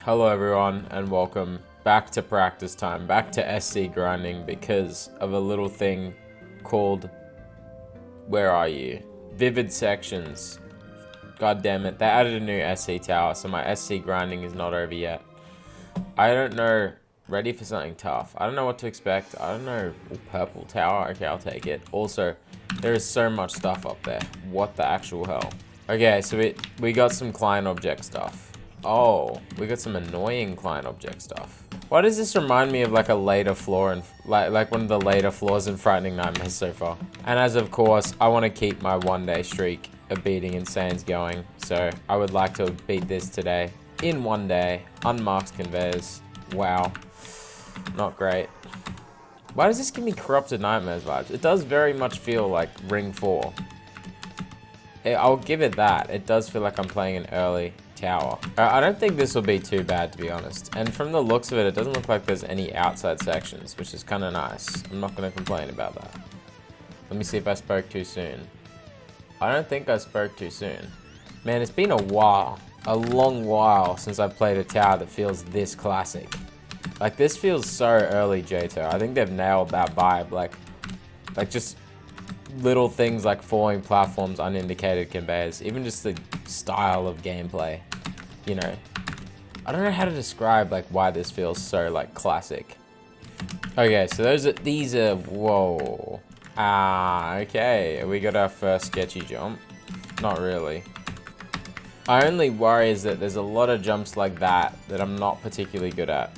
Hello everyone and welcome back to practice time, back to SC grinding because of a little thing called, where are you? Vivid sections. God damn it, they added a new SC tower, so my SC grinding is not over yet. I don't know, ready for something tough. I don't know what to expect. I don't know, purple tower, okay, I'll take it. Also, there is so much stuff up there. What the actual hell? Okay, so we got some client object stuff. Oh, we got some annoying client object stuff. Why does this remind me of like a later floor and like one of the later floors in Frightening Nightmares so far? And as of course, I want to keep my one-day streak of beating Insanes going, so I would like to beat this today in one day. Unmarked conveyors. Wow, not great. Why does this give me Corrupted Nightmares vibes? It does very much feel like Ring 4. I'll give it that. It does feel like I'm playing an early tower. I don't think this will be too bad, to be honest. And from the looks of it, it doesn't look like there's any outside sections, which is kind of nice. I'm not going to complain about that. Let me see if I spoke too soon. I don't think I spoke too soon. Man, it's been a while. A long while since I've played a tower that feels this classic. Like, this feels so early EToH. I think they've nailed that vibe. Like just little things like falling platforms, unindicated conveyors, even just the style of gameplay, you know. I don't know how to describe like why this feels so like classic. Okay, so these are whoa. Okay, we got our first sketchy jump. Not really. My only worry is that there's a lot of jumps like that I'm not particularly good at,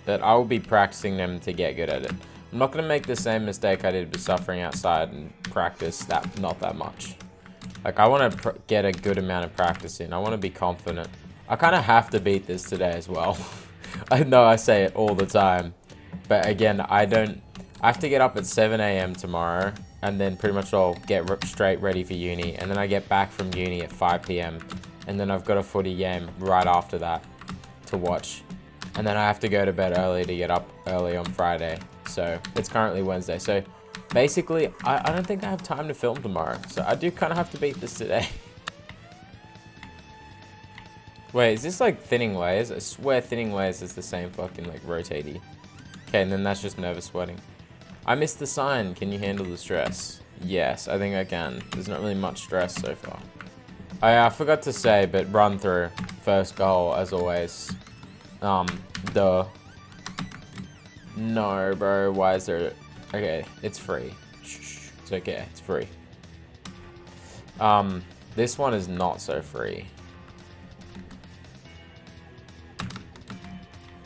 but I will be practicing them to get good at it. I'm not going to make the same mistake I did with Suffering Outside and practice that not that much. Like, I want to get a good amount of practice in. I want to be confident. I kind of have to beat this today as well. I know I say it all the time, but again, I have to get up at 7 AM tomorrow, and then pretty much I'll get straight ready for uni, and then I get back from uni at 5 PM, and then I've got a footy game right after that to watch, and then I have to go to bed early to get up early on Friday. So it's currently Wednesday. So basically, I don't think I have time to film tomorrow. So I do kind of have to beat this today. Wait, is this like thinning layers? I swear thinning layers is the same fucking like rotatey. Okay, and then that's just nervous sweating. I missed the sign. Can you handle the stress? Yes, I think I can. There's not really much stress so far. I forgot to say, but run through. First goal, as always. Duh. No, bro, why is there... Okay, it's free. Shh, it's okay, it's free. This one is not so free.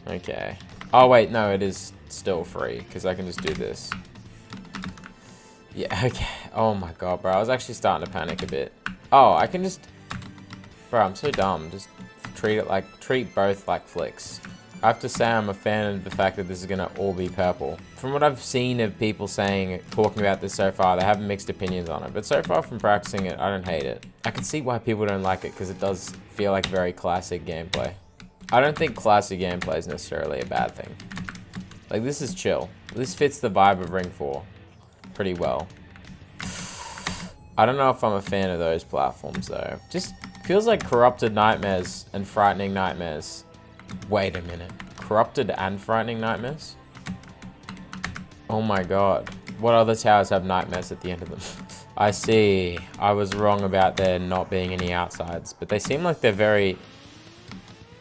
Okay. Oh, wait, no, it is still free, because I can just do this. Yeah, okay. Oh my god, bro, I was actually starting to panic a bit. Oh, I can just... Bro, I'm so dumb. Just treat both like flicks. I have to say I'm a fan of the fact that this is going to all be purple. From what I've seen of people talking about this so far, they have mixed opinions on it. But so far from practicing it, I don't hate it. I can see why people don't like it, because it does feel like very classic gameplay. I don't think classic gameplay is necessarily a bad thing. Like, this is chill. This fits the vibe of Ring 4 pretty well. I don't know if I'm a fan of those platforms, though. Just feels like Corrupted Nightmares and Frightening Nightmares. Wait a minute. Corrupted and Frightening Nightmares? Oh my god. What other towers have nightmares at the end of them? I see. I was wrong about there not being any outsides, but they seem like they're very...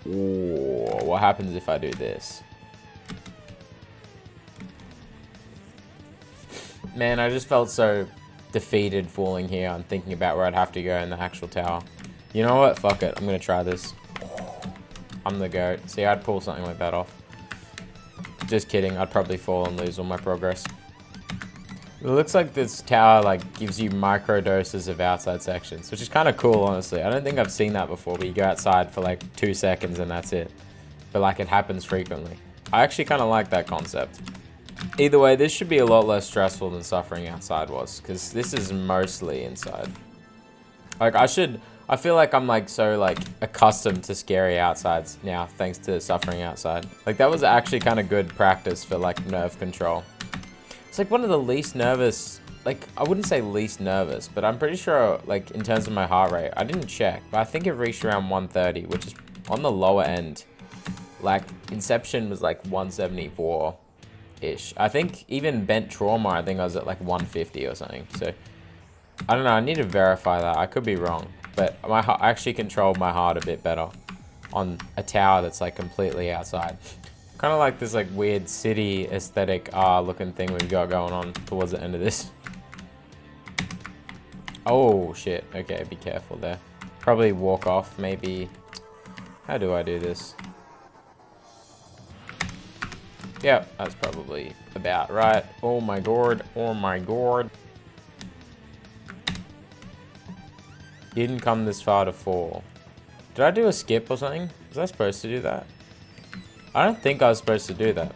Ooh, what happens if I do this? Man, I just felt so defeated falling here and thinking about where I'd have to go in the actual tower. You know what? Fuck it. I'm gonna try this. I'm the goat. See, I'd pull something like that off. Just kidding. I'd probably fall and lose all my progress. It looks like this tower like gives you micro doses of outside sections, which is kind of cool, honestly. I don't think I've seen that before, where you go outside for like 2 seconds and that's it. But like, it happens frequently. I actually kind of like that concept. Either way, this should be a lot less stressful than Suffering Outside was, because this is mostly inside. Like, I feel like I'm like so like accustomed to scary outsides now, thanks to Suffering Outside. Like, that was actually kind of good practice for like nerve control. It's like one of the least nervous, like, I wouldn't say least nervous, but I'm pretty sure like in terms of my heart rate, I didn't check, but I think it reached around 130, which is on the lower end Like, Inception was like 174-ish. I think even Bent Trauma, I think I was at like 150 or something. So, I don't know. I need to verify that. I could be wrong. But I actually controlled my heart a bit better on a tower that's like completely outside. Kind of like this like weird city aesthetic looking thing we've got going on towards the end of this. Oh, shit. Okay, be careful there. Probably walk off, maybe. How do I do this? Yep, that's probably about right. Oh my god. Oh my god. Didn't come this far to fall. Did I do a skip or something? Was I supposed to do that? I don't think I was supposed to do that.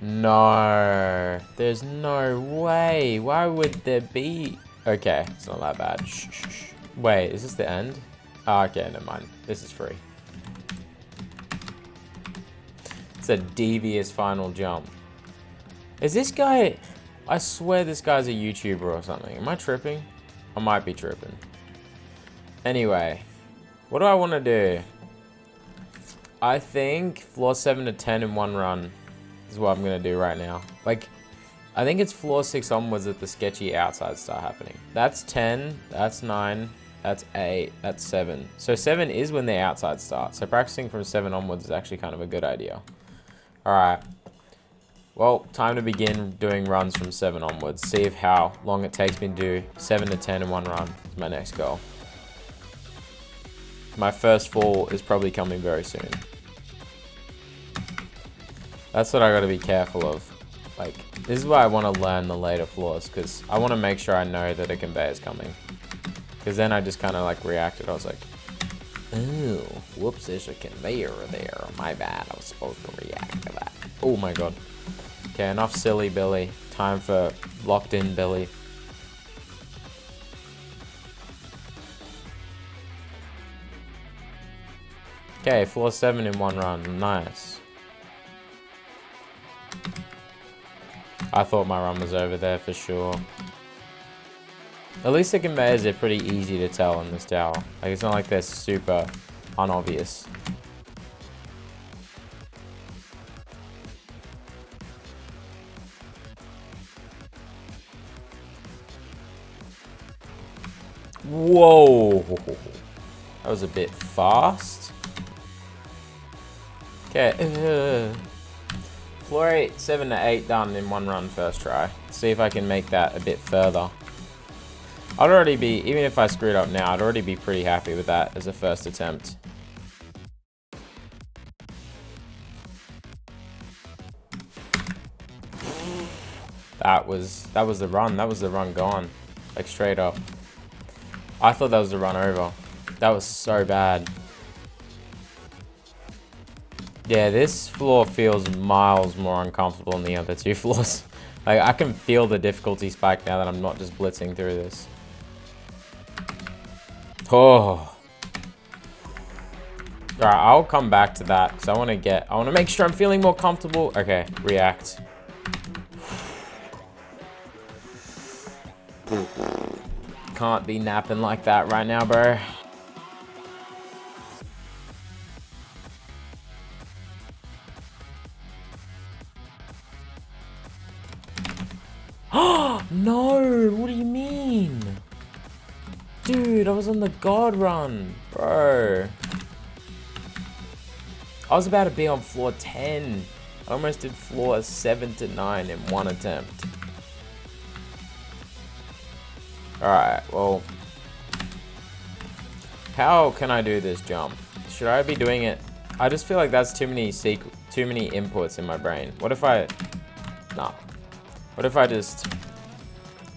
No. There's no way. Why would there be? Okay, it's not that bad. Shh, shh, shh. Wait, is this the end? Oh, okay, never mind. This is free. It's a devious final jump. Is this guy... I swear this guy's a YouTuber or something. Am I tripping? I might be tripping. Anyway. What do I want to do? I think floor 7 to 10 in one run is what I'm going to do right now. Like, I think it's floor 6 onwards that the sketchy outsides start happening. That's 10. That's 9. That's 8. That's 7. So 7 is when the outsides start. So practicing from 7 onwards is actually kind of a good idea. Alright. Well, time to begin doing runs from 7 onwards. See if how long it takes me to do 7 to 10 in one run is my next goal. My first fall is probably coming very soon. That's what I gotta be careful of. Like, this is why I want to learn the later floors, because I want to make sure I know that a conveyor is coming. Because then I just kind of like reacted. I was like, oh, whoops, there's a conveyor there. My bad, I was supposed to react to that. Oh my god. Okay, enough silly Billy. Time for locked in Billy. Okay, floor 7 in one run. Nice. I thought my run was over there for sure. At least the conveyors are pretty easy to tell in this tower. Like, it's not like they're super unobvious. Whoa! That was a bit fast. Okay. Floor 8, 7 to 8 done in one run first try. See if I can make that a bit further. I'd already be, even if I screwed up now, I'd already be pretty happy with that as a first attempt. That was the run. That was the run gone. Like, straight up. I thought that was the run over. That was so bad. Yeah, this floor feels miles more uncomfortable than the other two floors. Like, I can feel the difficulty spike now that I'm not just blitzing through this. Oh. Alright, I'll come back to that because I want to make sure I'm feeling more comfortable. Okay, react. Can't be napping like that right now, bro. No, what do you mean? Dude, I was on the god run, bro. I was about to be on floor 10. I almost did floor 7 to 9 in one attempt. Alright, well. How can I do this jump? Should I be doing it? I just feel like that's too many inputs in my brain. What if I... Nah. What if I just...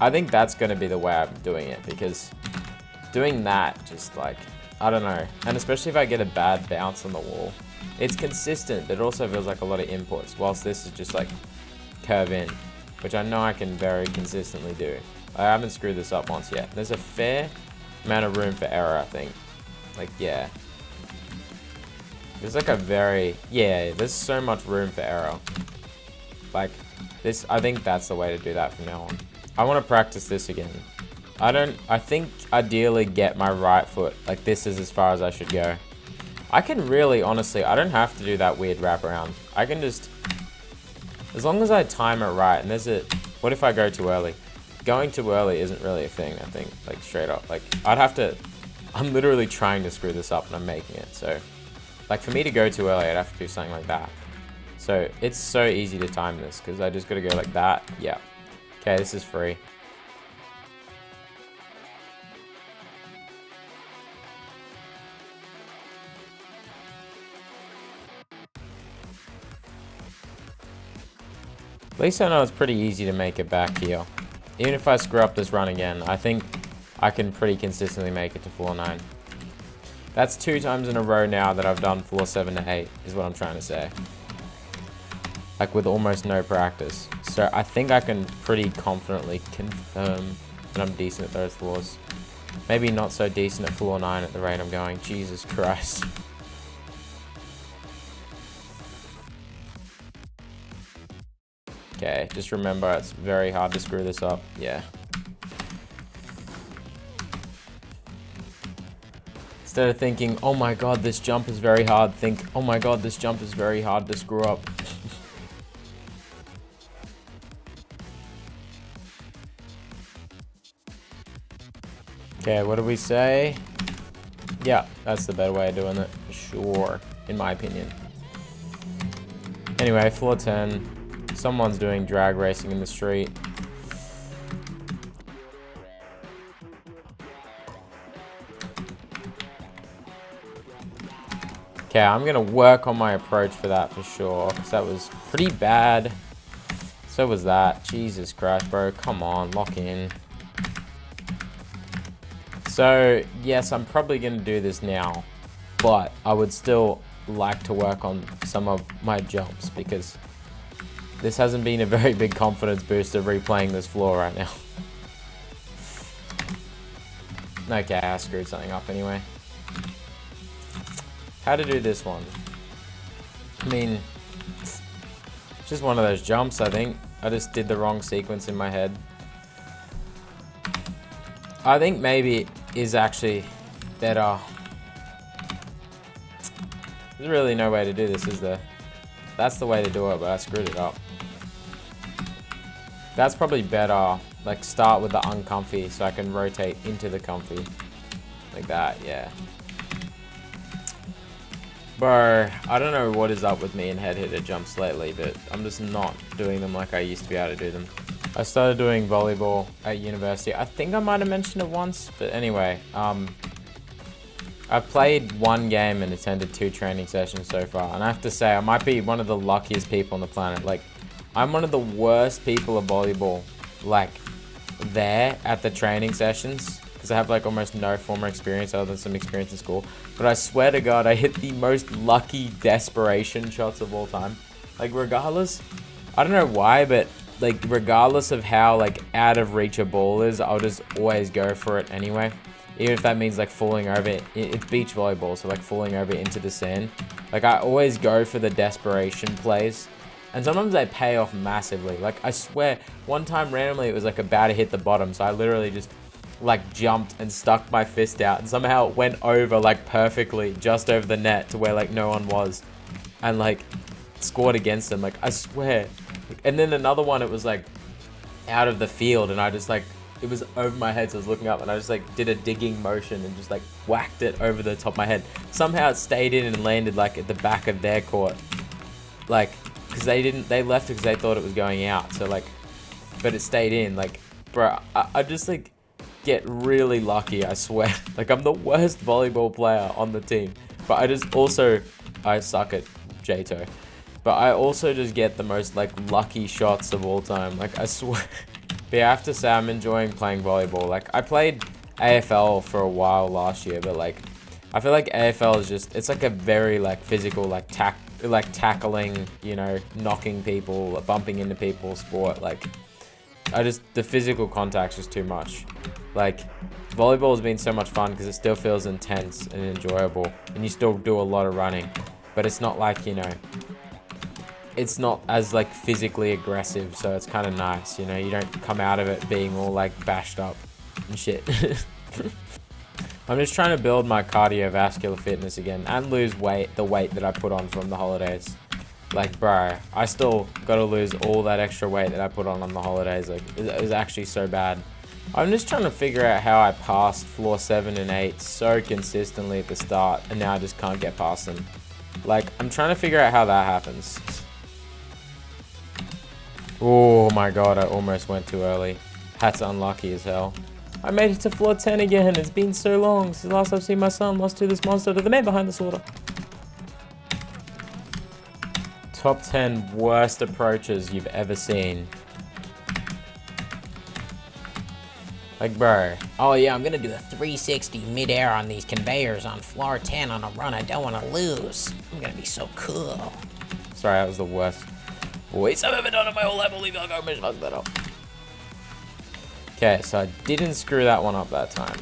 I think that's going to be the way I'm doing it, because doing that just like, I don't know. And especially if I get a bad bounce on the wall. It's consistent, but it also feels like a lot of inputs, whilst this is just like curve in, which I know I can very consistently do. I haven't screwed this up once yet. There's a fair amount of room for error, I think. Like, yeah. There's like a very... Yeah, there's so much room for error. Like, this... I think that's the way to do that from now on. I want to practice this again. I think ideally get my right foot. Like, this is as far as I should go. I can really, honestly, I don't have to do that weird wraparound. I can just, as long as I time it right, and there's a, what if I go too early? Going too early isn't really a thing, I think, like straight up. Like, I'd have to, I'm literally trying to screw this up and I'm making it, so. Like, for me to go too early, I'd have to do something like that. So, it's so easy to time this, because I just gotta go like that. Yeah. Okay, this is free. At least I know it's pretty easy to make it back here. Even if I screw up this run again, I think I can pretty consistently make it to floor 9. That's 2 times in a row now that I've done floor 7 to 8, is what I'm trying to say. Like, with almost no practice. So I think I can pretty confidently confirm that I'm decent at those floors. Maybe not so decent at floor 9 at the rate I'm going. Jesus Christ. Okay, just remember it's very hard to screw this up. Yeah. Instead of thinking, oh my god, this jump is very hard, think, oh my god, this jump is very hard to screw up. Okay, what do we say? Yeah, that's the better way of doing it, for sure, in my opinion. Anyway, floor 10. Someone's doing drag racing in the street. Okay, I'm gonna work on my approach for that for sure, because that was pretty bad. So was that. Jesus Christ, bro. Come on, lock in. So, yes, I'm probably gonna do this now, but I would still like to work on some of my jumps, because this hasn't been a very big confidence booster replaying this floor right now. Okay, I screwed something up anyway. How to do this one? I mean, it's just one of those jumps, I think. I just did the wrong sequence in my head. I think maybe it is actually better. There's really no way to do this, is there? That's the way to do it, but I screwed it up. That's probably better. Like, start with the uncomfy so I can rotate into the comfy. Like that, yeah. Bro, I don't know what is up with me in head hitter jumps lately, but I'm just not doing them like I used to be able to do them. I started doing volleyball at university. I think I might have mentioned it once, but anyway, I've played 1 game and attended 2 training sessions so far, and I have to say I might be one of the luckiest people on the planet. Like, I'm one of the worst people at volleyball, like, there at the training sessions, because I have like almost no former experience other than some experience in school. But I swear to God, I hit the most lucky desperation shots of all time. Like, regardless, I don't know why, but like, regardless of how like out of reach a ball is, I'll just always go for it anyway. Even if that means like falling over it. It's beach volleyball, so like falling over into the sand. Like, I always go for the desperation plays. And sometimes they pay off massively. Like, I swear, one time randomly it was like about to hit the bottom, so I literally just like jumped and stuck my fist out, and somehow it went over like perfectly just over the net to where like no one was, and like scored against them. Like, I swear. And then another one, it was like out of the field, and I just like, it was over my head, so I was looking up, and I just like did a digging motion and just like whacked it over the top of my head. Somehow it stayed in and landed like at the back of their court, like, because they left it because they thought it was going out, so like, but it stayed in. Like, bro, I just like get really lucky, I swear. Like, I'm the worst volleyball player on the team, but I just also, I suck at EToH, but I also just get the most like lucky shots of all time. Like, I swear. But yeah, I have to say I'm enjoying playing volleyball. Like, I played AFL for a while last year, but like, I feel like AFL is just, it's like a very like physical, like tackling, you know, knocking people, bumping into people sport. Like, the physical contact's just too much. Like, volleyball has been so much fun because it still feels intense and enjoyable, and you still do a lot of running, but it's not like, you know, it's not as like physically aggressive, so it's kind of nice, you know. You don't come out of it being all like bashed up and shit. I'm just trying to build my cardiovascular fitness again and lose weight, the weight that I put on from the holidays. Like, bro, I still gotta lose all that extra weight that I put on the holidays. Like, it was actually so bad. I'm just trying to figure out how I passed floor 7 and 8 so consistently at the start, and now I just can't get past them. Like, I'm trying to figure out how that happens. Oh my god, I almost went too early. That's unlucky as hell. I made it to floor 10 again. It's been so long since last I've seen my son lost to this monster, to the man behind the slaughter. Top 10 worst approaches you've ever seen. Like, bro. Oh yeah, I'm gonna do a 360 midair on these conveyors on floor 10 on a run I don't want to lose. I'm gonna be so cool. Sorry, that was the worst voice I've ever done in my whole life. I believe I almost fucked that up. Okay, so I didn't screw that one up that time.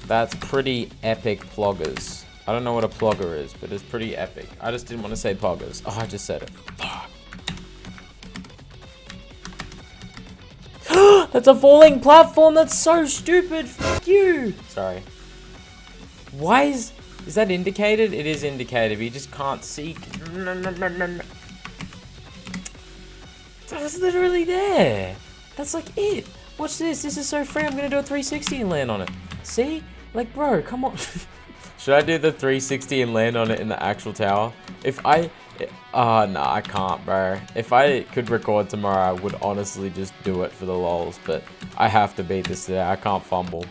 That's pretty epic ploggers. I don't know what a plugger is, but it's pretty epic. I just didn't want to say poggers. Oh, I just said it. That's a falling platform. That's so stupid. Fuck you. Sorry. Why is that indicated? It is indicated, but you just can't see. That was literally there. That's like it. Watch this. This is so free. I'm gonna do a 360 and land on it. See? Like, bro, come on. Should I do the 360 and land on it in the actual tower? If I... no, I can't, bro. If I could record tomorrow, I would honestly just do it for the lols. But I have to beat this today. I can't fumble.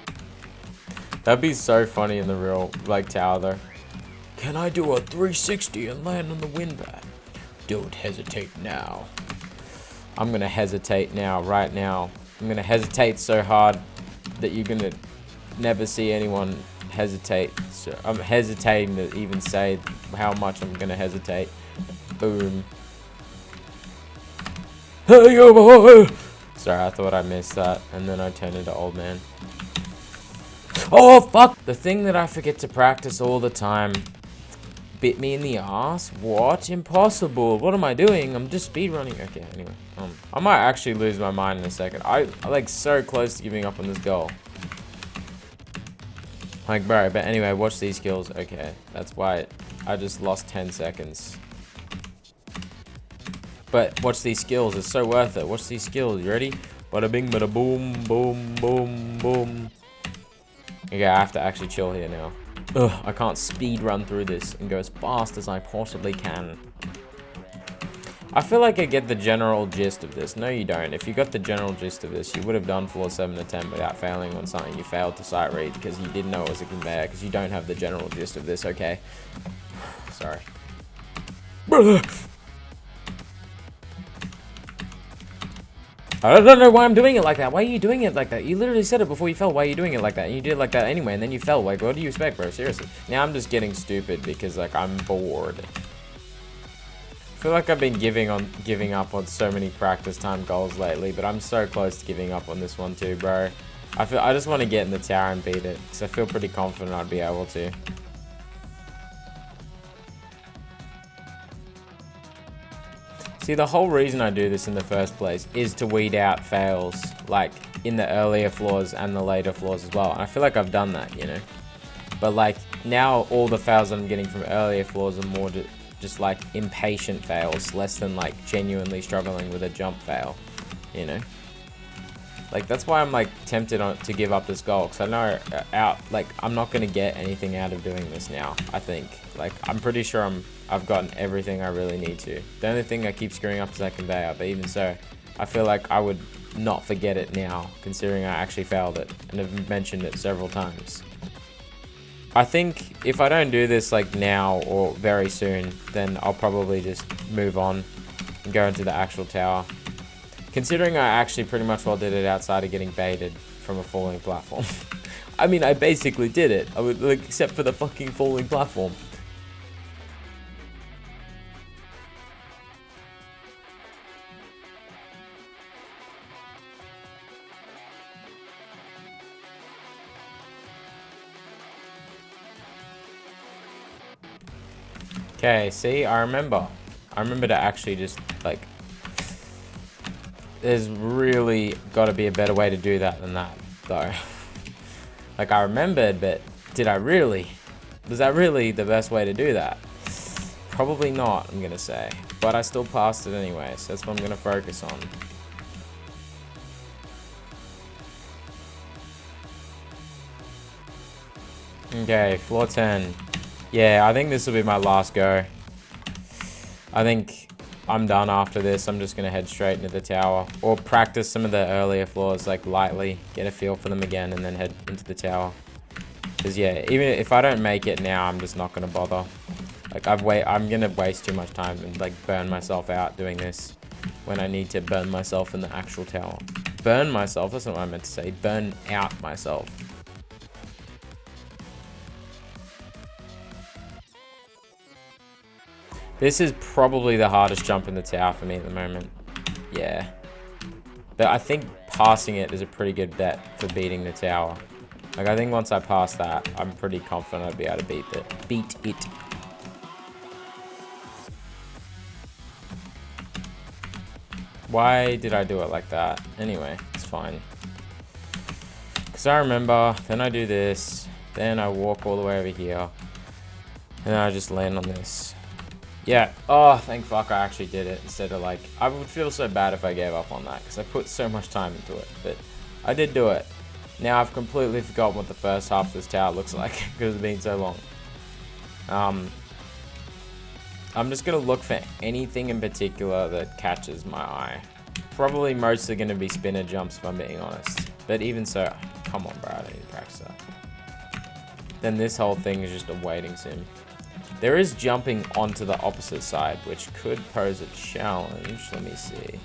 That'd be so funny in the real, like, tower, though. Can I do a 360 and land on the windbag? Don't hesitate now. I'm gonna hesitate now, right now. I'm gonna hesitate so hard that you're gonna never see anyone hesitate. So I'm hesitating to even say how much I'm gonna hesitate. Boom. Sorry, I thought I missed that, and then I turned into old man. Oh fuck! The thing that I forget to practice all the time bit me in the ass. What? Impossible. What am I doing? I'm just speedrunning. Okay, anyway. I might actually lose my mind in a second. I'm like so close to giving up on this goal. Like, bro, but anyway, watch these skills. Okay, that's why I just lost 10 seconds. But watch these skills. It's so worth it. Watch these skills. You ready? Bada bing, bada boom, boom, boom, boom. Okay, I have to actually chill here now. Ugh, I can't speed run through this and go as fast as I possibly can. I feel like I get the general gist of this. No, you don't. If you got the general gist of this, you would have done floor 7 to 10 without failing on something you failed to sight read because you didn't know it was a conveyor, because you don't have the general gist of this, okay? Sorry. I don't know why I'm doing it like that. Why are you doing it like that? You literally said it before you fell. Why are you doing it like that? And you did it like that anyway, and then you fell. Like, what do you expect, bro? Seriously. Now I'm just getting stupid because, like, I'm bored. I feel like I've been giving up on so many practice time goals lately, but I'm so close to giving up on this one too, bro. I just want to get in the tower and beat it, because I feel pretty confident I'd be able to. See, the whole reason I do this in the first place is to weed out fails, like, in the earlier floors and the later floors as well. And I feel like I've done that, you know? But, like, now all the fails that I'm getting from earlier floors are more just like impatient fails, less than like genuinely struggling with a jump fail, you know? Like, that's why I'm like tempted to give up this goal, because I know I'm not going to get anything out of doing this now. I think, like, I'm pretty sure I've gotten everything I really need to. The only thing I keep screwing up is that conveyor, but even so, I feel like I would not forget it now, considering I actually failed it and have mentioned it several times. I think if I don't do this like now or very soon, then I'll probably just move on and go into the actual tower. Considering I actually pretty much well did it outside of getting baited from a falling platform. I mean, I basically did it. I would, like, except for the fucking falling platform. Okay, see, I remember to actually just, like, there's really got to be a better way to do that than that, though. Like, I remembered, but did I really? Was that really the best way to do that? Probably not, I'm gonna say. But I still passed it anyway, so that's what I'm gonna focus on. Okay, floor 10. Yeah, I think this will be my last go. I think I'm done after this. I'm just gonna head straight into the tower. Or practice some of the earlier floors, like lightly. Get a feel for them again and then head into the tower. Because yeah, even if I don't make it now, I'm just not gonna bother. Like, I'm gonna waste too much time and like burn myself out doing this when I need to burn myself in the actual tower. Burn myself, that's not what I meant to say. Burn out myself. This is probably the hardest jump in the tower for me at the moment. Yeah. But I think passing it is a pretty good bet for beating the tower. Like, I think once I pass that, I'm pretty confident I'd be able to beat it. Why did I do it like that? Anyway, it's fine. Because I remember, then I do this, then I walk all the way over here, and then I just land on this. Yeah. Oh, thank fuck I actually did it instead of like... I would feel so bad if I gave up on that because I put so much time into it. But I did do it. Now I've completely forgotten what the first half of this tower looks like because it's been so long. I'm just going to look for anything in particular that catches my eye. Probably mostly going to be spinner jumps if I'm being honest. But even so... Come on, bro. I need to practice that. Then this whole thing is just a waiting sim. There is jumping onto the opposite side, which could pose a challenge. Let me see.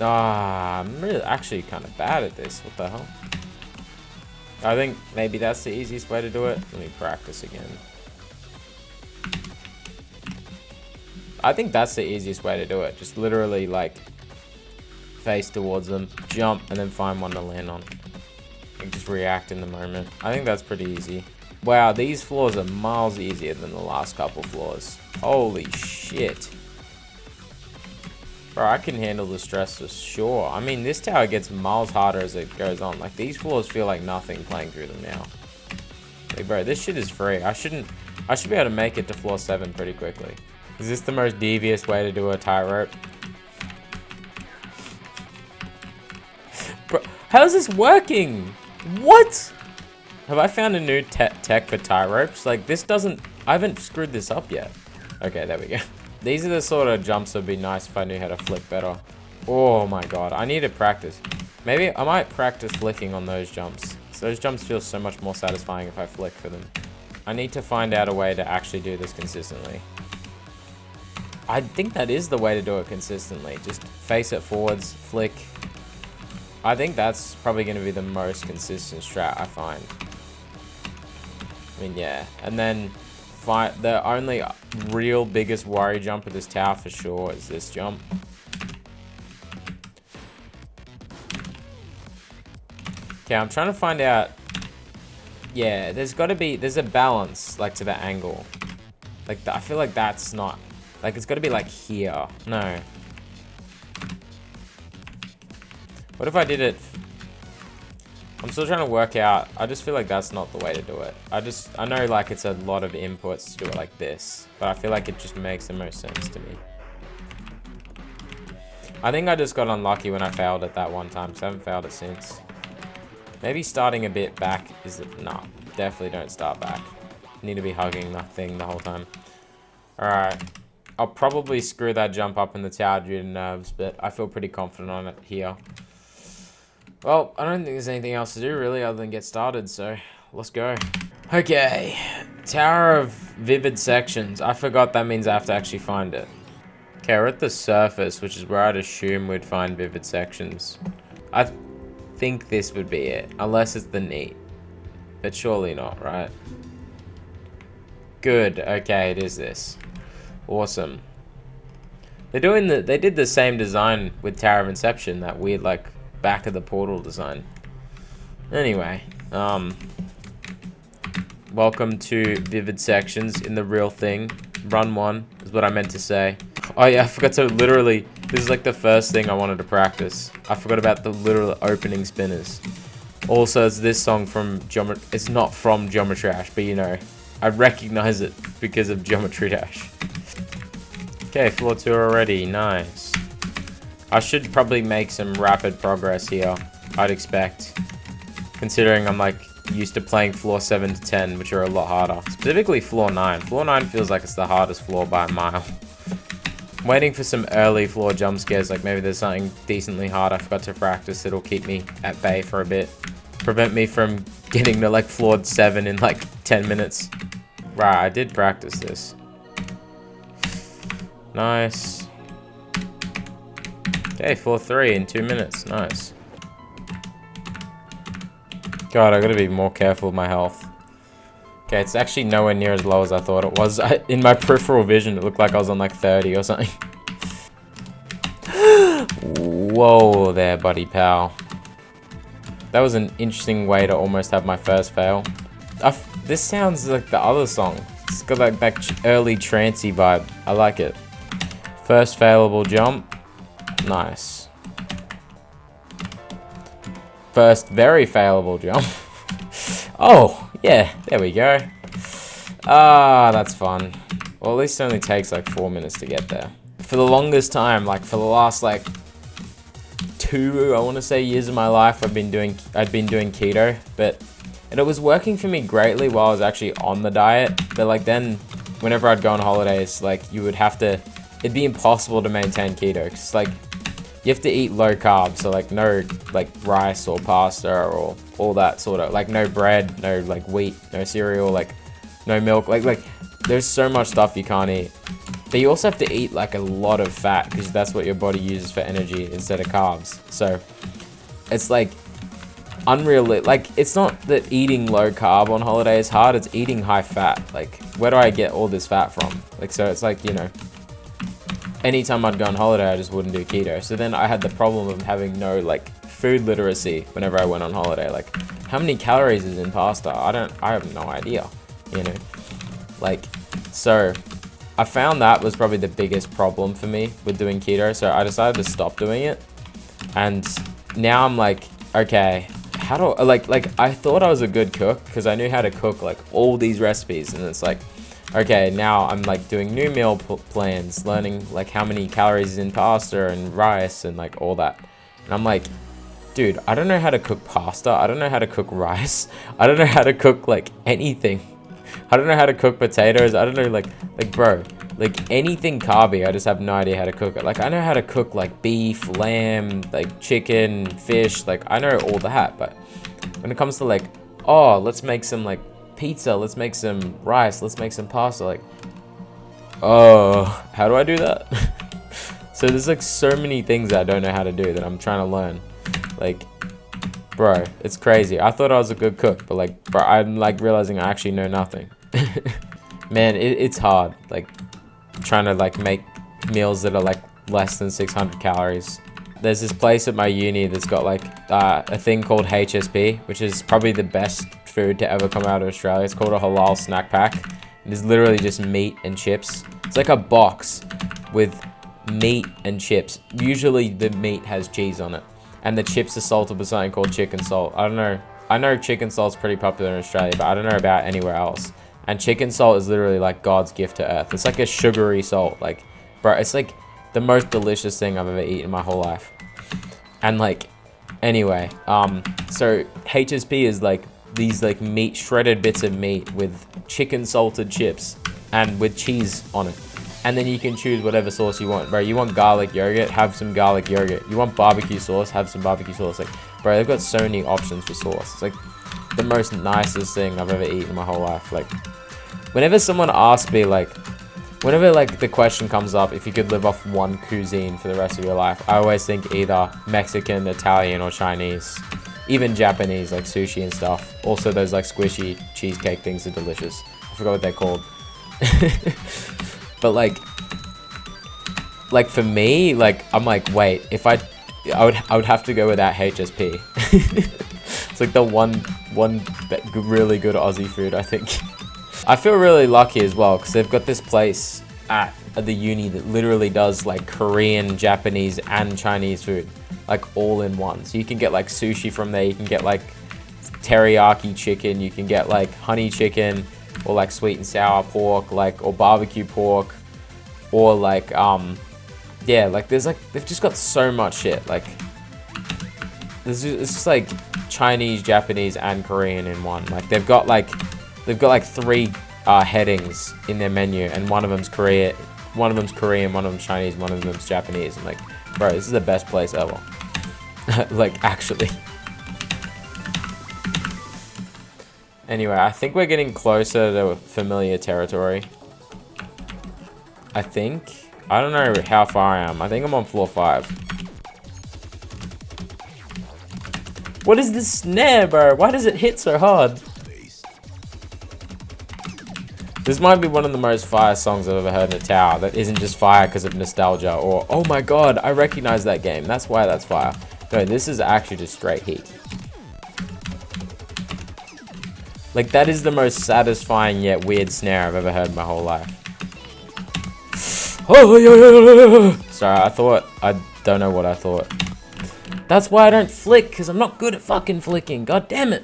I'm really actually kind of bad at this. What the hell? I think maybe that's the easiest way to do it. Let me practice again. I think that's the easiest way to do it. Just literally like face towards them, jump, and then find one to land on. And just react in the moment. I think that's pretty easy. Wow, these floors are miles easier than the last couple floors. Holy shit. Bro, I can handle the stress for sure. I mean, this tower gets miles harder as it goes on. Like, these floors feel like nothing playing through them now. Like, bro, this shit is free. I should be able to make it to floor 7 pretty quickly. Is this the most devious way to do a tightrope? Bro, how's this working? What? Have I found a new tech for tie ropes? Like, this doesn't... I haven't screwed this up yet. Okay, there we go. These are the sort of jumps that would be nice if I knew how to flick better. Oh my god, I need to practice. Maybe I might practice flicking on those jumps. So those jumps feel so much more satisfying if I flick for them. I need to find out a way to actually do this consistently. I think that is the way to do it consistently. Just face it forwards, flick. I think that's probably going to be the most consistent strat I find. I mean, yeah. And then the only real biggest worry jump of this tower for sure is this jump. Okay, I'm trying to find out. Yeah, there's a balance, like, to the angle. Like, I feel like that's not, like, it's got to be like here. No. What if I did it? I'm still trying to work out. I just feel like that's not the way to do it. I know like it's a lot of inputs to do it like this, but I feel like it just makes the most sense to me. I think I just got unlucky when I failed it that one time, because I haven't failed it since. Maybe starting a bit back is it? No, definitely don't start back. Need to be hugging the thing the whole time. Alright. I'll probably screw that jump up in the tower due to nerves, but I feel pretty confident on it here. Well, I don't think there's anything else to do really other than get started, so let's go. Okay, Tower of Vivid Sections. I forgot that means I have to actually find it. Okay, we're at the surface, which is where I'd assume we'd find Vivid Sections. I think this would be it, unless it's the neat. But surely not, right? Good, okay, it is this. Awesome. They did the same design with Tower of Inception, that weird like back of the portal design. Anyway, welcome to Vivid Sections in the real thing. Run 1 is what I meant to say. Oh yeah, I forgot to literally This is like the first thing I wanted to practice. I forgot about the literal opening spinners. Also, it's this song from it's not from Geometry Dash, but you know, I recognize it because of Geometry Dash. Okay, floor 2 already, nice. I should probably make some rapid progress here, I'd expect. Considering I'm like used to playing floor 7 to 10, which are a lot harder. Specifically floor 9. Floor 9 feels like it's the hardest floor by a mile. I'm waiting for some early floor jump scares, like maybe there's something decently hard I forgot to practice that'll keep me at bay for a bit. Prevent me from getting to like floor 7 in like 10 minutes. Right, I did practice this. Nice. Okay, floor 3 in 2 minutes. Nice. God, I gotta be more careful with my health. Okay, it's actually nowhere near as low as I thought it was. In my peripheral vision, it looked like I was on like 30 or something. Whoa there, buddy pal. That was an interesting way to almost have my first fail. This sounds like the other song. It's got like that early trancey vibe. I like it. First failable jump. Nice. First very failable jump. Oh, yeah, there we go. Ah, that's fun. Well, at least it only takes like 4 minutes to get there. For the longest time, like for the last like 2, I want to say, years of my life, I'd been doing keto, and it was working for me greatly while I was actually on the diet. But like then, whenever I'd go on holidays, like it'd be impossible to maintain keto, cause like you have to eat low carb, so like no like rice or pasta or all that sort of, like no bread, no like wheat, no cereal, like no milk, like there's so much stuff you can't eat. But you also have to eat like a lot of fat because that's what your body uses for energy instead of carbs. So it's like unreal. Like it's not that eating low carb on holiday is hard, it's eating high fat. Like where do I get all this fat from? Like, so it's like, you know, anytime I'd go on holiday, I just wouldn't do keto. So then I had the problem of having no like food literacy whenever I went on holiday. Like how many calories is in pasta? I have no idea, you know, like, so I found that was probably the biggest problem for me with doing keto. So I decided to stop doing it. And now I'm like, okay, how do I, like I thought I was a good cook because I knew how to cook like all these recipes, and it's like, okay, now I'm like doing new meal plans, learning like how many calories is in pasta and rice and like all that. And I'm like, dude, I don't know how to cook pasta. I don't know how to cook rice. I don't know how to cook like anything. I don't know how to cook potatoes. I don't know, like bro, like anything carby, I just have no idea how to cook it. Like I know how to cook like beef, lamb, like chicken, fish, like I know all that. But when it comes to like, oh, let's make some like pizza, let's make some rice, let's make some pasta, like, oh, how do I do that? So there's like so many things that I don't know how to do that I'm trying to learn. Like, bro, it's crazy. I thought I was a good cook, but like, bro, I'm like realizing I actually know nothing. Man, it's hard, like trying to like make meals that are like less than 600 calories. There's this place at my uni that's got like a thing called HSP, which is probably the best food to ever come out of Australia. It's called a halal snack pack. It is literally just meat and chips. It's like a box with meat and chips. Usually the meat has cheese on it, and the chips are salted with something called chicken salt. I don't know. I know chicken salt's pretty popular in Australia, but I don't know about anywhere else. And chicken salt is literally like God's gift to earth. It's like a sugary salt. Like, bro, it's like the most delicious thing I've ever eaten in my whole life. And like, anyway, so HSP is like these like meat, shredded bits of meat with chicken salted chips and with cheese on it. And then you can choose whatever sauce you want, bro. You want garlic yogurt, have some garlic yogurt. You want barbecue sauce, have some barbecue sauce. Like, bro, they've got so many options for sauce. It's like the most nicest thing I've ever eaten in my whole life. Like, whenever someone asks me, like, whenever like the question comes up, if you could live off one cuisine for the rest of your life, I always think either Mexican, Italian, or Chinese. Even Japanese, like sushi and stuff. Also, those like squishy cheesecake things are delicious. I forgot what they're called. But like for me, like I'm like, wait, if I would have to go with that HSP. It's like the one really good Aussie food, I think. I feel really lucky as well because they've got this place at the uni that literally does like Korean, Japanese, and Chinese food, like all in one. So you can get like sushi from there, you can get like teriyaki chicken, you can get like honey chicken, or like sweet and sour pork, like, or barbecue pork, or like yeah, like there's like, they've just got so much shit. Like it's just like Chinese, Japanese, and Korean in one. Like they've got like 3 headings in their menu, and one of them's Korean, one of them's Chinese, one of them's Japanese. I'm like, bro, this is the best place ever. Like, actually. Anyway, I think we're getting closer to familiar territory. I think. I don't know how far I am. I think I'm on floor 5. What is this snare, bro? Why does it hit so hard? This might be one of the most fire songs I've ever heard in a tower that isn't just fire because of nostalgia or, oh my god, I recognize that game. That's why that's fire. No, this is actually just straight heat. Like, that is the most satisfying yet weird snare I've ever heard in my whole life. Sorry, I don't know what I thought. That's why I don't flick, because I'm not good at fucking flicking. God damn it.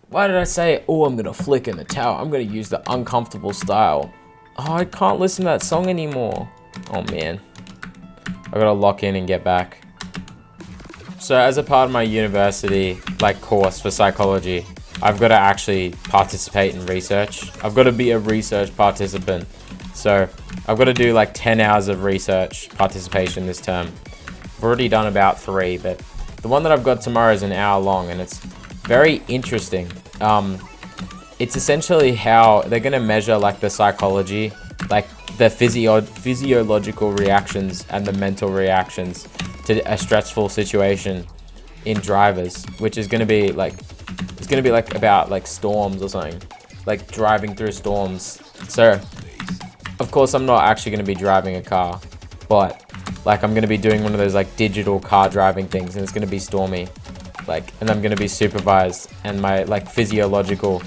Why did I say, oh, I'm gonna flick in the tower? I'm gonna use the uncomfortable style. Oh, I can't listen to that song anymore. Oh, man. I gotta lock in and get back. So, as a part of my university, like, course for psychology, I've got to actually participate in research. I've got to be a research participant. So, I've got to do, like, 10 hours of research participation this term. I've already done about 3, but the one that I've got tomorrow is an hour long, and it's very interesting. It's essentially how they're going to measure like the psychology, like the physiological reactions and the mental reactions to a stressful situation in drivers, which is going to be like, it's going to be like about like storms or something, like driving through storms. So of course I'm not actually going to be driving a car, but like I'm going to be doing one of those like digital car driving things, and it's going to be stormy. Like, and I'm gonna be supervised, and my like physiological,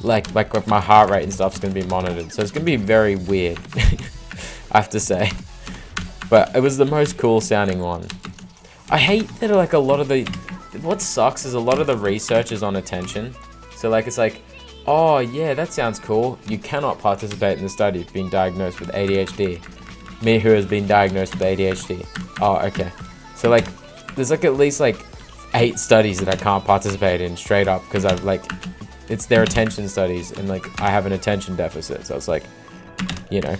like my heart rate and stuff is gonna be monitored. So it's gonna be very weird, I have to say. But it was the most cool sounding one. I hate that like a lot of the, what sucks is a lot of the research is on attention. So like it's like, oh yeah, that sounds cool. You cannot participate in the study of being diagnosed with ADHD. Me who has been diagnosed with ADHD. Oh, okay. So like, there's like at least like 8 studies that I can't participate in straight up because I've like, it's their attention studies, and like I have an attention deficit, so it's like, you know,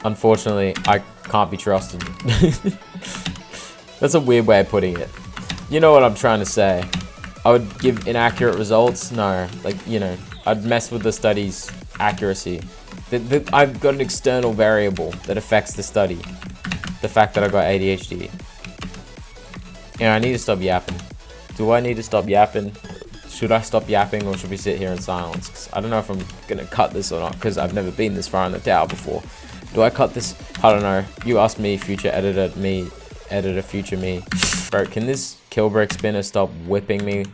unfortunately I can't be trusted. That's a weird way of putting it. You know what I'm trying to say. I would give inaccurate results? No, like, you know, I'd mess with the study's accuracy. I've got an external variable that affects the study. The fact that I got ADHD. Yeah, I need to stop yapping. Do I need to stop yapping? Should I stop yapping, or should we sit here in silence? 'Cause I don't know if I'm gonna cut this or not, because I've never been this far in the tower before. Do I cut this? I don't know. You asked me, future editor future me. Bro, can this kill brick spinner stop whipping me?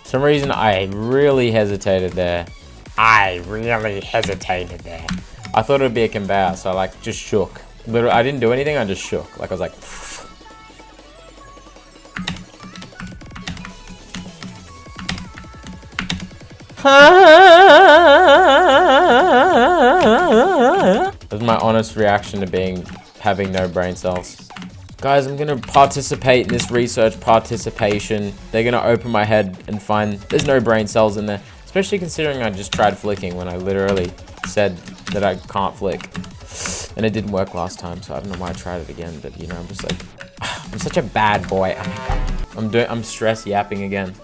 For some reason, I really hesitated there. I thought it would be a conveyor, so I like just shook. Literally, I didn't do anything, I just shook. Like I was like, that was my honest reaction to having no brain cells. Guys, I'm gonna participate in this research participation. They're gonna open my head and find there's no brain cells in there. Especially considering I just tried flicking when I literally said that I can't flick. And it didn't work last time, so I don't know why I tried it again, but you know, I'm just like, I'm such a bad boy. I'm stress yapping again.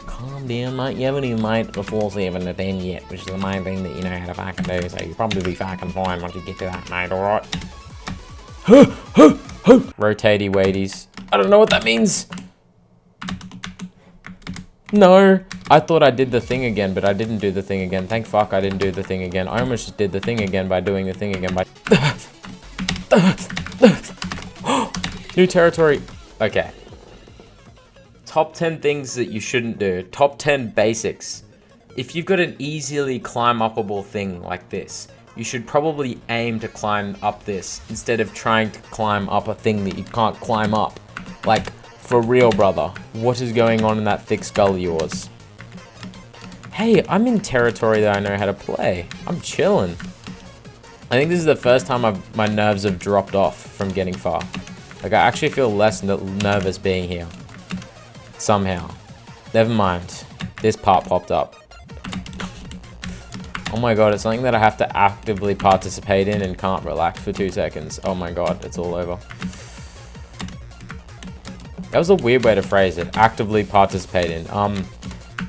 Calm down, mate. You haven't even made the full 7 to 10 yet, which is the main thing that you know how to fucking do, so you'll probably be fucking fine once you get to that, mate, alright? Rotatey weighties. I don't know what that means. No. I thought I did the thing again, but I didn't do the thing again. Thank fuck I didn't do the thing again. I almost just did the thing again by doing the thing again by... New territory. Okay. Top 10 things that you shouldn't do. Top 10 basics if you've got an easily climb upable thing like this, you should probably aim to climb up this instead of trying to climb up a thing that you can't climb up. Like, for real, brother. What is going on in that thick skull of yours? Hey, I'm in territory that I know how to play. I'm chilling. I think this is the first time my nerves have dropped off from getting far. Like, I actually feel less nervous being here. Somehow. Never mind. This part popped up. Oh my god, it's something that I have to actively participate in and can't relax for 2 seconds. Oh my god, it's all over. That was a weird way to phrase it. Actively participate in.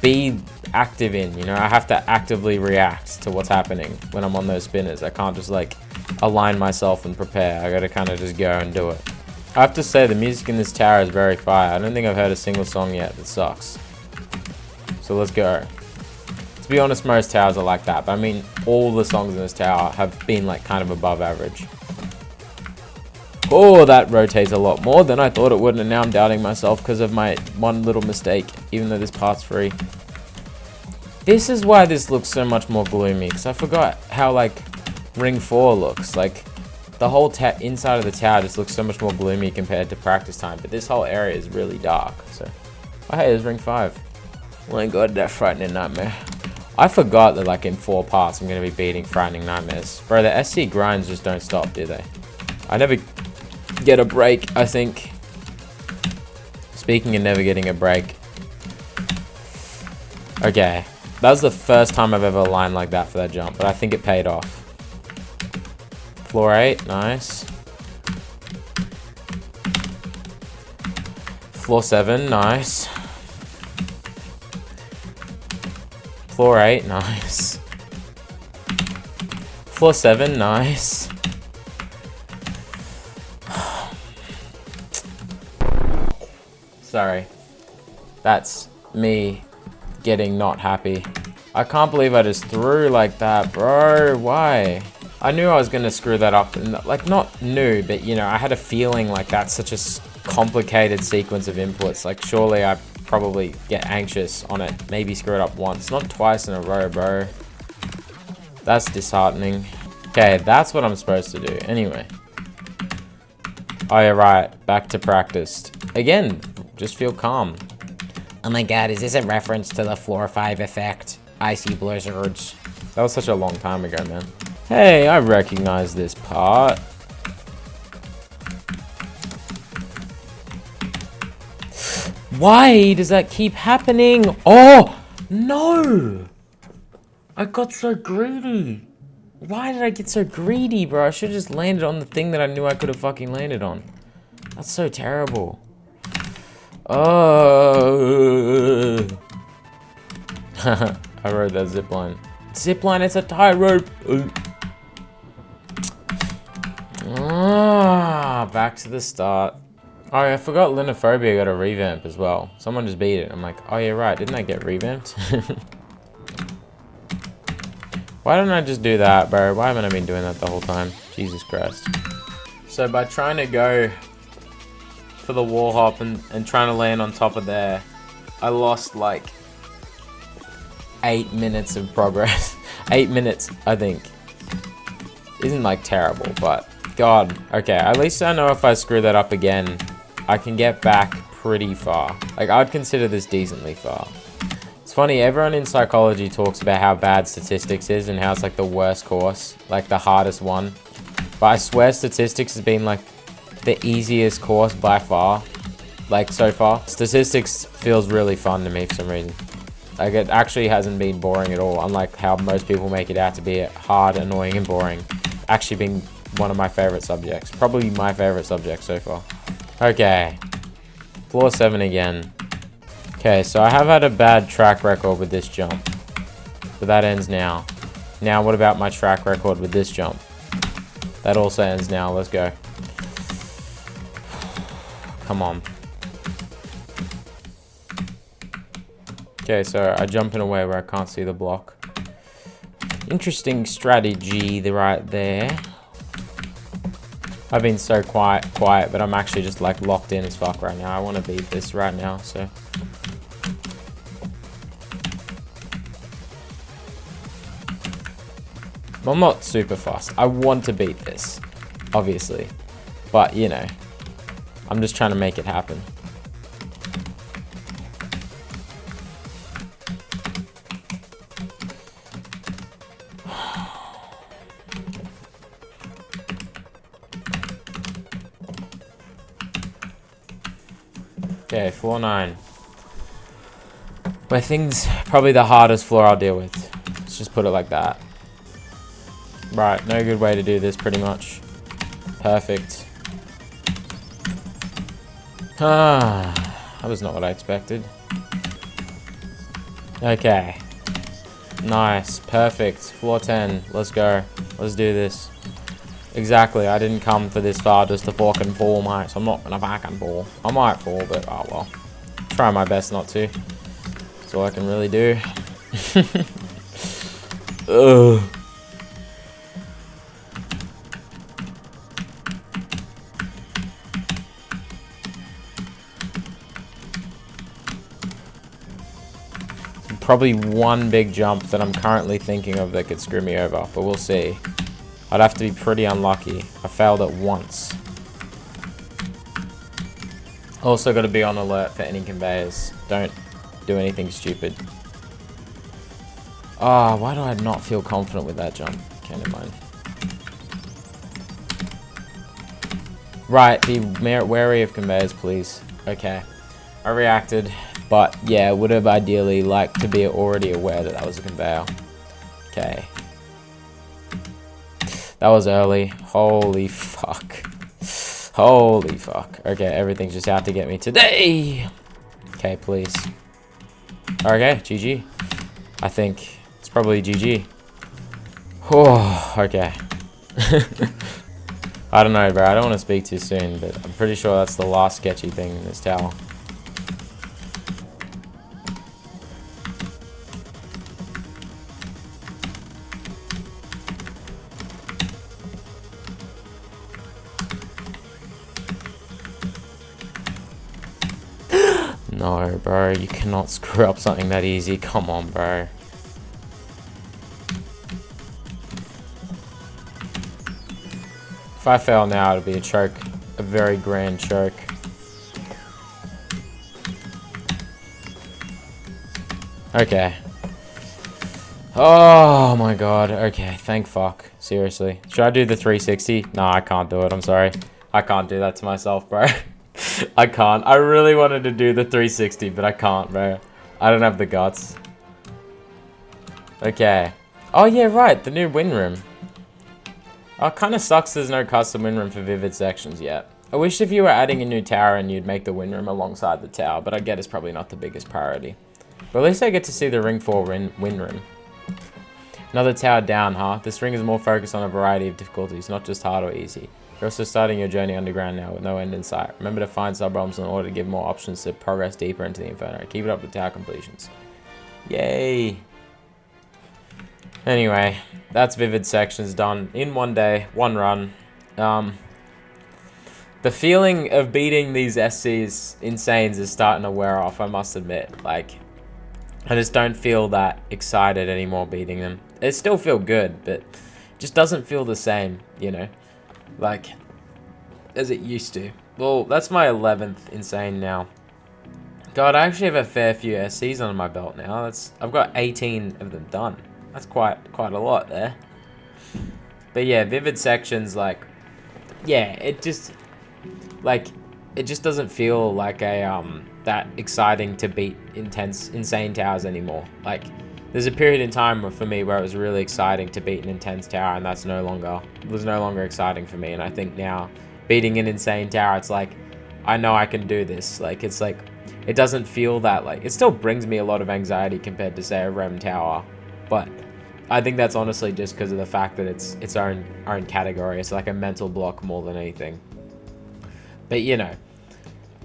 Be active in, you know? I have to actively react to what's happening when I'm on those spinners. I can't just, like, align myself and prepare. I gotta kind of just go and do it. I have to say, the music in this tower is very fire. I don't think I've heard a single song yet that sucks. So let's go. To be honest, most towers are like that. But I mean, all the songs in this tower have been, like, kind of above average. Oh, that rotates a lot more than I thought it would. And now I'm doubting myself because of my one little mistake. Even though this part's free. This is why this looks so much more gloomy. Because I forgot how, like, Ring 4 looks. Like, the whole inside of the tower just looks so much more gloomy compared to practice time. But this whole area is really dark. So, oh, hey, there's Ring 5. Oh my god, that frightening nightmare. I forgot that, like, in 4 parts I'm going to be beating frightening nightmares. Bro, the SC grinds just don't stop, do they? I never get a break, I think. Speaking of never getting a break. Okay. That was the first time I've ever aligned like that for that jump, but I think it paid off. Floor 8, nice. Floor 7, nice. Floor 8, nice. Floor 7, nice. Sorry. That's me getting not happy. I can't believe I just threw like that, bro. Why? I knew I was gonna screw that up. And, like, not knew, but, you know, I had a feeling like that's such a complicated sequence of inputs. Like, surely I probably get anxious on it. Maybe screw it up once, not twice in a row, bro. That's disheartening. Okay, that's what I'm supposed to do. Anyway. Oh, yeah, right. Back to practice. Again, just feel calm. Oh my god, is this a reference to the floor 5 effect? Icy blizzards. That was such a long time ago, man. Hey, I recognize this part. Why does that keep happening? Oh, no! I got so greedy. Why did I get so greedy, bro? I should have just landed on the thing that I knew I could have fucking landed on. That's so terrible. Oh. I rode that zipline. Zipline, it's a tie rope. Ah, back to the start. Oh, I forgot Linophobia got a revamp as well. Someone just beat it. I'm like, oh yeah, right. Didn't I get revamped? Why don't I just do that, bro? Why haven't I been doing that the whole time? Jesus Christ. So by trying to go for the wall hop and trying to land on top of there, I lost like 8 minutes of progress. 8 minutes, I think. Isn't like terrible, but God. Okay, at least I know if I screw that up again, I can get back pretty far. Like, I'd consider this decently far. It's funny, everyone in psychology talks about how bad statistics is and how it's like the worst course, like the hardest one. But I swear statistics has been like the easiest course by far, like so far. Statistics feels really fun to me for some reason. Like, it actually hasn't been boring at all, unlike how most people make it out to be hard, annoying, and boring. Actually being one of my favorite subjects. Probably my favorite subject so far. Okay. Floor 7 again. Okay, so I have had a bad track record with this jump. But that ends now. Now, what about my track record with this jump? That also ends now. Let's go. Come on. Okay, so I jump in a way where I can't see the block. Interesting strategy right there. I've been so quiet, but I'm actually just like locked in as fuck right now. I want to beat this right now, so. Well, I'm not super fast. I want to beat this, obviously. But, you know, I'm just trying to make it happen. Okay, floor 9. My thing's probably the hardest floor I'll deal with. Let's just put it like that. Right, no good way to do this, pretty much. Perfect. Ah, that was not what I expected. Okay. Nice, perfect. Floor 10, let's go. Let's do this. Exactly, I didn't come for this far just to fucking fall, mate, so I'm not gonna fucking fall. I might fall, but oh well. Try my best not to. That's all I can really do. Ugh. Probably one big jump that I'm currently thinking of that could screw me over, but we'll see. I'd have to be pretty unlucky. I failed it once. Also got to be on alert for any conveyors. Don't do anything stupid. Ah, why do I not feel confident with that jump? Okay, never mind. Right, be wary of conveyors, please. Okay. I reacted, but yeah, would have ideally liked to be already aware that that was a conveyor. Okay. That was early. Holy fuck. Holy fuck. Okay, everything's just out to get me today. Okay, please. Okay, GG. I think it's probably GG. Oh, okay. I don't know, bro. I don't want to speak too soon, but I'm pretty sure that's the last sketchy thing in this tower. No, bro, you cannot screw up something that easy. Come on, bro. If I fail now, it'll be a choke. A very grand choke. Okay. Oh my god. Okay, thank fuck. Seriously. Should I do the 360? No, I can't do it. I'm sorry. I can't do that to myself, bro. I can't. I really wanted to do the 360, but I can't, bro. I don't have the guts. Okay. Oh, yeah, right. The new win room. Oh, it kind of sucks there's no custom win room for Vivid sections yet. I wish if you were adding a new tower and you'd make the win room alongside the tower, but I get it's probably not the biggest priority. But at least I get to see the ring 4 win room. Another tower down, huh? This ring is more focused on a variety of difficulties, not just hard or easy. You're also starting your journey underground now with no end in sight. Remember to find sub-realms in order to give more options to progress deeper into the Inferno. Keep it up with tower completions. Yay! Anyway, that's Vivid sections done in one day, one run. The feeling of beating these SCs Insanes is starting to wear off, I must admit. Like, I just don't feel that excited anymore beating them. It still feel good, but it just doesn't feel the same, you know? Like, as it used to. Well, that's my 11th Insane now. God, I actually have a fair few SCs under my belt now. I've got 18 of them done. That's quite a lot there. But yeah, Vivid sections, like, yeah, it just doesn't feel like a that exciting to beat insane towers anymore. Like, there's a period in time for me where it was really exciting to beat an intense tower, and was no longer exciting for me. And I think now beating an insane tower, it's like, I know I can do this. Like, it's like, it doesn't feel that, like, it still brings me a lot of anxiety compared to, say, a Rem tower, but I think that's honestly just because of the fact that it's its own category. It's like a mental block more than anything. But, you know,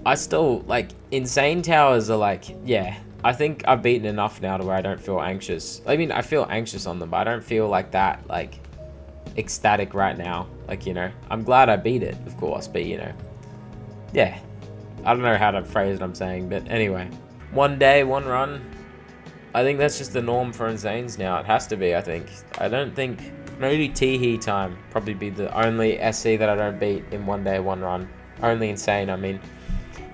I still, like, insane towers are like, yeah, I think I've beaten enough now to where I don't feel anxious. I mean, I feel anxious on them, but I don't feel like that, like, ecstatic right now. Like, you know, I'm glad I beat it, of course, but, you know, yeah. I don't know how to phrase what I'm saying, but anyway. One day, one run. I think that's just the norm for Insanes now. It has to be, I think. I don't think Maybe Teehee time. Probably be the only SC that I don't beat in one day, one run. Only insane, I mean.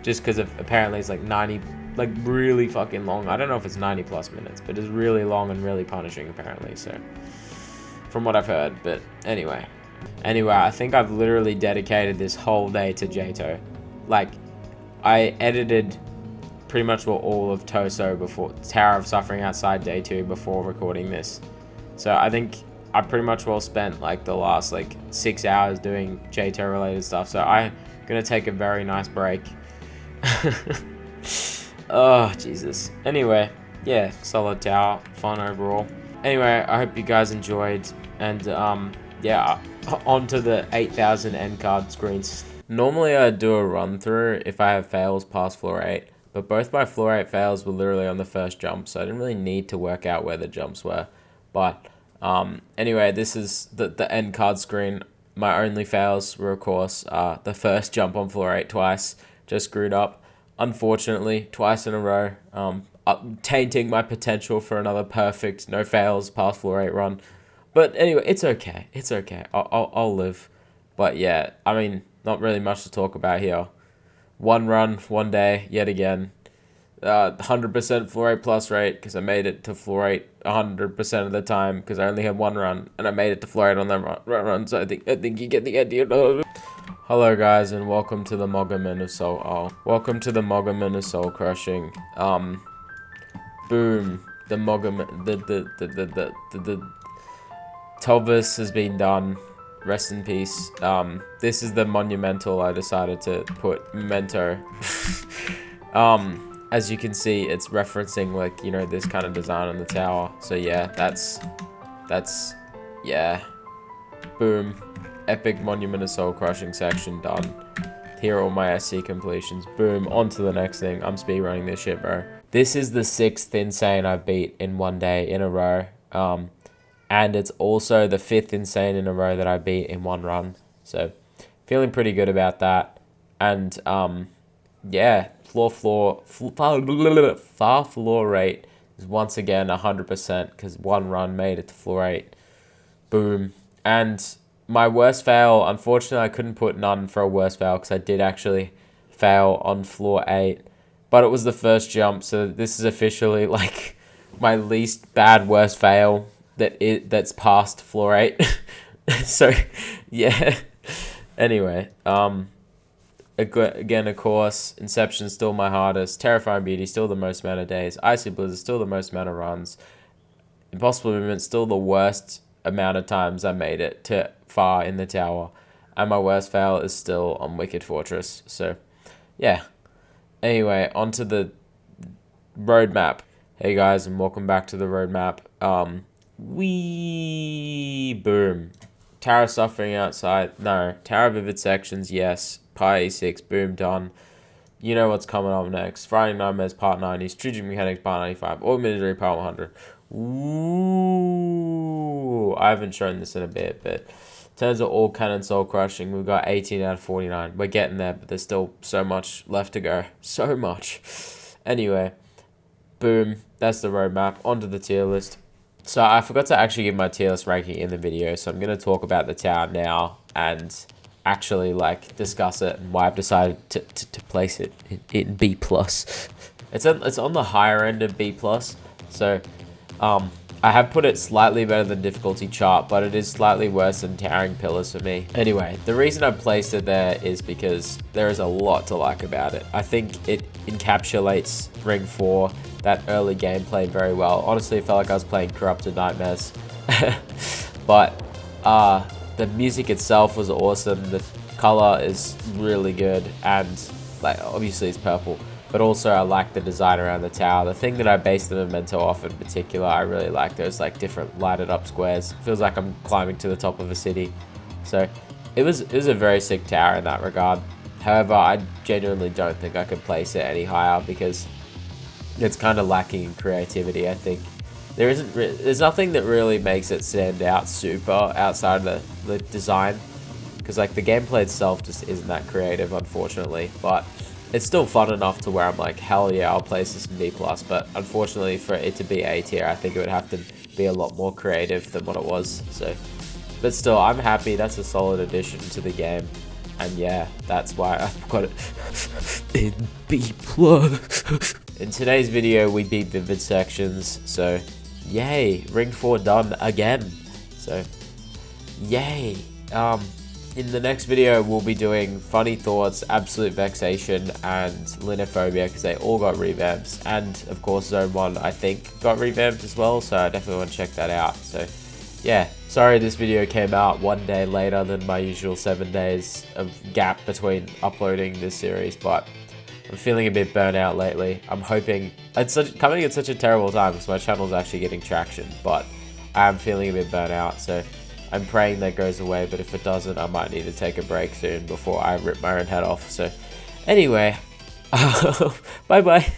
Just because apparently it's like 90, like really fucking long. I don't know if it's 90 plus minutes, but it's really long and really punishing apparently, so. From what I've heard, but anyway. Anyway, I think I've literally dedicated this whole day to EToH. Like, I edited pretty much all of Toso before Tower of Suffering Outside Day 2 before recording this. So I think I pretty much well spent like the last like 6 hours doing EToH related stuff. So I'm gonna take a very nice break. Oh Jesus. Anyway, yeah, solid tower, fun overall. Anyway, I hope you guys enjoyed, and yeah, on to the 8,000 end card screens. Normally I do a run through if I have fails past floor 8, but both my floor 8 fails were literally on the first jump, so I didn't really need to work out where the jumps were. But anyway, this is the end card screen. My only fails were, of course, the first jump on floor 8 twice. Just screwed up, unfortunately, twice in a row, tainting my potential for another perfect, no fails, past floor 8 run. But anyway, it's okay. It's okay. I'll live. But yeah, I mean, not really much to talk about here. One run, one day, yet again. 100% floor 8 plus rate, because I made it to floor 8 100% of the time, because I only had one run, and I made it to floor 8 on that run, so I think you get the idea. Hello guys, and welcome to the Moggerman of Soul. Welcome to the Moggerman of Soul Crushing. Boom. The Moggerman. The ToVS has been done. Rest in peace. This is the monumental I decided to put memento. As you can see, it's referencing like, you know, this kind of design on the tower. So yeah, that's yeah. Boom. Epic Monument of Soul Crushing section done. Here are all my SC completions. Boom. On to the next thing. I'm speedrunning this shit, bro. This is the 6th insane I beat in one day in a row. And it's also the 5th insane in a row that I beat in one run. So, feeling pretty good about that. And, yeah, far floor rate is once again 100% because one run made it to floor 8. Boom. And my worst fail, unfortunately, I couldn't put none for a worst fail because I did actually fail on floor 8. But it was the first jump, so this is officially like my least bad worst fail that's past floor 8. So yeah. Anyway, again, of course, Inception's still my hardest, Terrifying Beauty still the most amount of days, Icy Blizzard still the most amount of runs, Impossible Movement still the worst amount of times I made it to far in the tower, and my worst fail is still on Wicked Fortress. So yeah. Anyway, onto the roadmap. Hey guys, and welcome back to the roadmap. Boom. Tower of Suffering Outside. No. Tower of Vivid Sections, yes. Pi E6, boom, done. You know what's coming up next. Friday Nightmares Part 90, Strategic Mechanics Part 95, Augmented Part 100. Ooh. I haven't shown this in a bit, but in terms of all canon soul crushing, we've got 18 out of 49. We're getting there, but there's still so much left to go. So much. Anyway, boom. That's the roadmap. Onto the tier list. So I forgot to actually give my tier list ranking in the video, so I'm going to talk about the tower now and actually like discuss it and why I've decided to place it in B+. It's on the higher end of B+. So I have put it slightly better than difficulty chart, but it is slightly worse than Towering Pillars for me. Anyway, the reason I placed it there is because there is a lot to like about it. I think it encapsulates Ring 4, that early gameplay, very well. Honestly, it felt like I was playing Corrupted Nightmares. But the music itself was awesome. The color is really good, and like obviously it's purple. But also I like the design around the tower. The thing that I based the memento off in particular, I really like those like different lighted up squares. Feels like I'm climbing to the top of a city. So it was a very sick tower in that regard. However, I genuinely don't think I could place it any higher because it's kind of lacking in creativity, I think. There's nothing that really makes it stand out super outside of the design. Because like the gameplay itself just isn't that creative, unfortunately. But it's still fun enough to where I'm like, hell yeah, I'll place this in B+, but unfortunately for it to be A tier, I think it would have to be a lot more creative than what it was. So But still, I'm happy. That's a solid addition to the game. And yeah, that's why I've got it in B+. In today's video, we beat Vivid Sections. So, yay. Ring 4 done again. So, yay. In the next video, we'll be doing Funny Thoughts, Absolute Vexation, and Linophobia, because they all got revamps. And, of course, Zone 1, I think, got revamped as well, so I definitely want to check that out. So, yeah. Sorry this video came out one day later than my usual 7 days of gap between uploading this series, but I'm feeling a bit burnt out lately. I'm hoping... It's coming at such a terrible time, because my channel's actually getting traction, but I'm feeling a bit burnt out, so... I'm praying that goes away, but if it doesn't, I might need to take a break soon before I rip my own head off. So, anyway, bye-bye.